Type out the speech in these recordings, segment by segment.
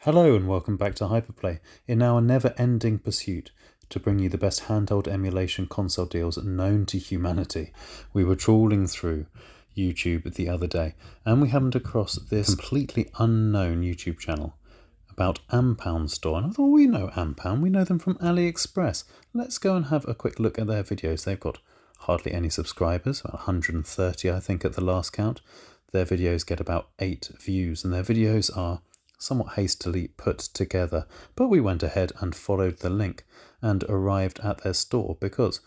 Hello and welcome back to Hyperplay, in our never-ending pursuit to bring you the best handheld emulation console deals known to humanity. We were trawling through YouTube the other day and we happened across this completely unknown YouTube channel about Ampown store, and I thought, we know Ampown, we know them from AliExpress. Let's go and have a quick look at their videos. They've got hardly any subscribers, about 130 I think at the last count. Their videos get about 8 views and their videos are somewhat hastily put together, but we went ahead and followed the link and arrived at their store because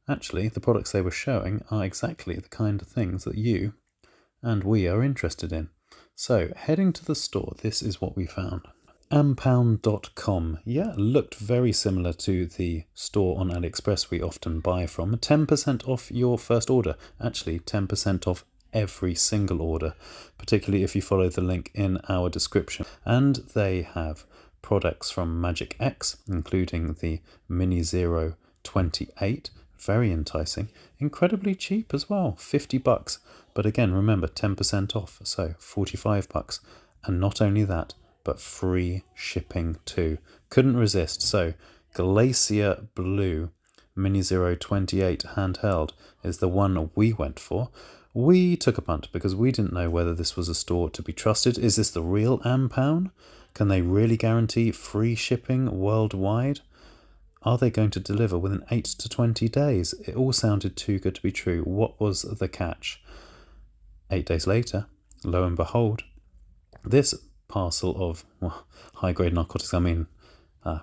actually the products they were showing are exactly the kind of things that you and we are interested in. So heading to the store, this is what we found. Ampown.com. Yeah, looked very similar to the store on AliExpress we often buy from. 10% off your first order. Actually, 10% off every single order, particularly if you follow the link in our description. And they have products from MagicX, including the Mini Zero 28, very enticing, incredibly cheap as well, $50. But again, remember, 10% off, so $45. And not only that, but free shipping too. Couldn't resist. So Glacier Blue Mini Zero 28 handheld is the one we went for. We took a punt because we didn't know whether this was a store to be trusted. Is this the real Ampown? Can they really guarantee free shipping worldwide? Are they going to deliver within 8 to 20 days? It all sounded too good to be true. What was the catch? 8 days later, lo and behold, this parcel of high-grade narcotics,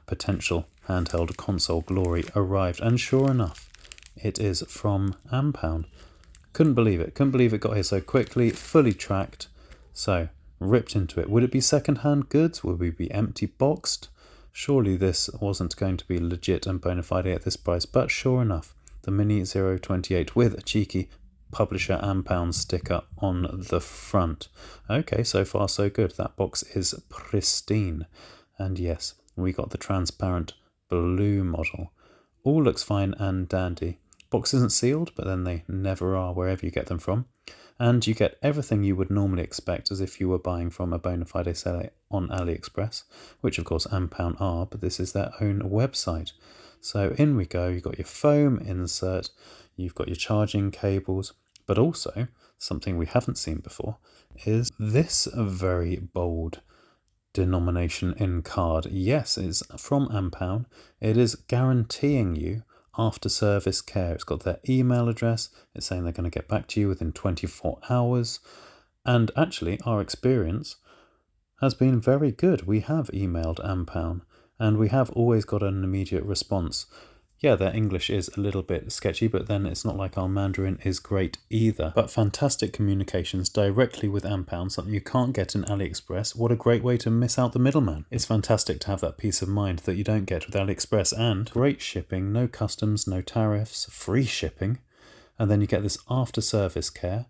potential handheld console glory arrived, and sure enough, it is from Ampown. Couldn't believe it got here so quickly, fully tracked, so ripped into it. Would it be second-hand goods? Would we be empty boxed? Surely this wasn't going to be legit and bona fide at this price, but sure enough, the Mini Zero 28 with a cheeky publisher Ampown sticker on the front. Okay, so far so good. That box is pristine. And yes, we got the transparent blue model. All looks fine and dandy. Box isn't sealed, but then they never are wherever you get them from. And you get everything you would normally expect as if you were buying from a bona fide seller on AliExpress, which of course Ampown are, but this is their own website. So in we go, you've got your foam insert, you've got your charging cables, but also something we haven't seen before is this very bold denomination in card. Yes, it's from Ampown. It is guaranteeing you after service care. It's got their email address. It's saying they're going to get back to you within 24 hours. And actually, our experience has been very good. We have emailed Ampown and we have always got an immediate response. Yeah, their English is a little bit sketchy, but then it's not like our Mandarin is great either. But fantastic communications directly with Ampown, something you can't get in AliExpress. What a great way to miss out the middleman. It's fantastic to have that peace of mind that you don't get with AliExpress, and great shipping, no customs, no tariffs, free shipping. And then you get this after service care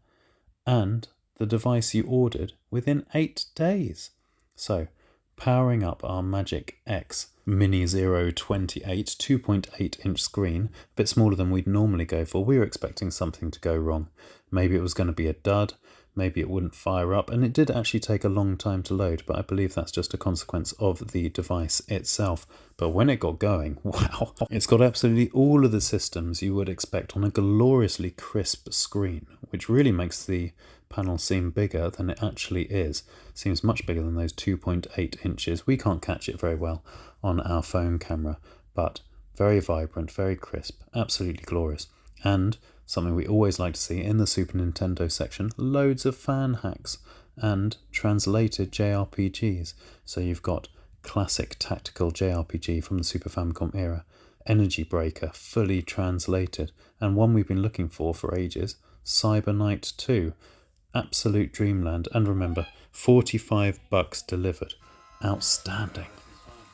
and the device you ordered within 8 days. So powering up our MagicX Mini Zero 28 2.8 inch screen, a bit smaller than we'd normally go for. We were expecting something to go wrong. Maybe it was going to be a dud, maybe it wouldn't fire up, and it did actually take a long time to load, but I believe that's just a consequence of the device itself. But when it got going, wow, it's got absolutely all of the systems you would expect on a gloriously crisp screen, which really makes the panel seem bigger than it actually is. Seems much bigger than those 2.8 inches. We can't catch it very well on our phone camera, but very vibrant, very crisp, absolutely glorious. And something we always like to see in the Super Nintendo section, loads of fan hacks and translated JRPGs. So you've got classic tactical JRPG from the Super Famicom era, Energy Breaker, fully translated, and one we've been looking for ages, Cyber Knight 2. Absolute dreamland. And remember, $45 delivered. Outstanding.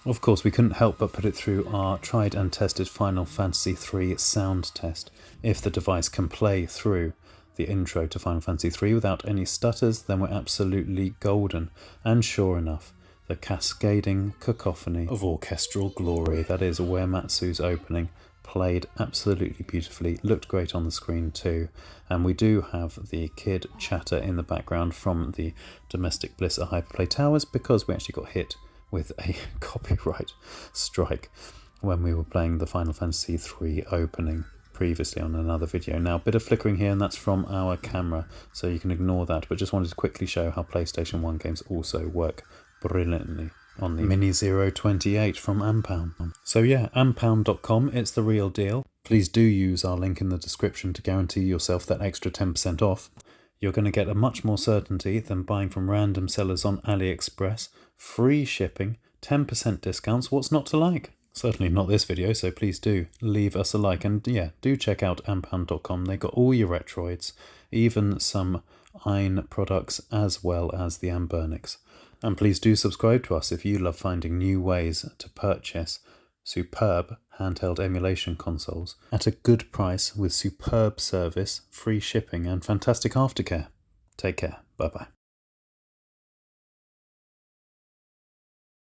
Of course, we couldn't help but put it through our tried and tested Final Fantasy III sound test. If the device can play through the intro to Final Fantasy III without any stutters, then we're absolutely golden. And sure enough, the cascading cacophony of orchestral glory, that is Uematsu's opening, played absolutely beautifully, looked great on the screen too, and we do have the kid chatter in the background from the Domestic Bliss at Hyperplay Towers because we actually got hit with a copyright strike when we were playing the Final Fantasy III opening previously on another video. Now, a bit of flickering here, and that's from our camera, so you can ignore that, but just wanted to quickly show how PlayStation 1 games also work brilliantly on the Mini Zero 28 from Ampown. So yeah, ampown.com, it's the real deal. Please do use our link in the description to guarantee yourself that extra 10% off. You're going to get a much more certainty than buying from random sellers on AliExpress, free shipping, 10% discounts. What's not to like? Certainly not this video, so please do leave us a like, and yeah, do check out ampown.com. They got all your Retroids, even some Ein products as well as the Ambernix. And please do subscribe to us if you love finding new ways to purchase superb handheld emulation consoles at a good price with superb service, free shipping and fantastic aftercare. Take care. Bye bye.